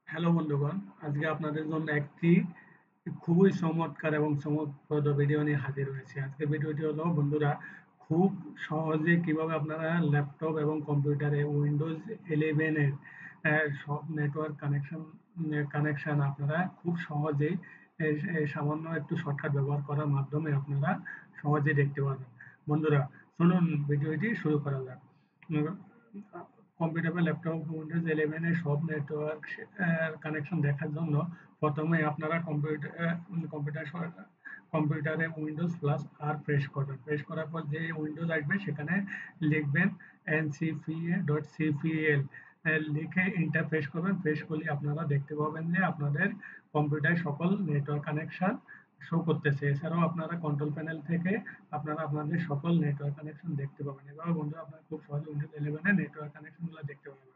Hello বন্ধুগণ, আজকে আপনাদের জন্য একটি খুবই চমৎকার এবং চমকপ্রদ ভিডিও নিয়ে হাজির হয়েছি। আজকের ভিডিওটি হলো বন্ধুরা খুব সহজে কিভাবে আপনারা ল্যাপটপ এবং কম্পিউটারে উইন্ডোজ 11 এর সব নেটওয়ার্ক কানেকশন আপনারা খুব সহজেই সামান্য একটু শর্টকাট ব্যবহার করার মাধ্যমে আপনারা সহজেই দেখতে পারবেন। বন্ধুরা চলুন ভিডিওটি শুরু করা যাক। উম, কম্পিউটার বা ল্যাপটপ উইন্ডোজ 11 এর সব নেটওয়ার্ক কানেকশন দেখার জন্য প্রথমে আপনারা কম্পিউটারে উইন্ডোজ প্লাস আর প্রেস করবেন। প্রেস করার পর যে উইন্ডোজ আসবে সেখানে লিখবেন ncpa.cpl লিখে এন্টার প্রেস করবেন। প্রেস করলে আপনারা দেখতে পাবেন যে আপনাদের কম্পিউটারে সকল নেটওয়ার্ক কানেকশন শো করতেছে। এছাড়াও আপনারা কন্ট্রোল প্যানেল থেকে আপনারা আপনাদের সকল নেটওয়ার্ক কানেকশন দেখতে পাবেন। এভাবে বন্ধুরা আপনারা খুব সহজে উইন্ডোজ 11 এর নেটওয়ার্ক কানেকশন গুলো দেখতে পাবেন।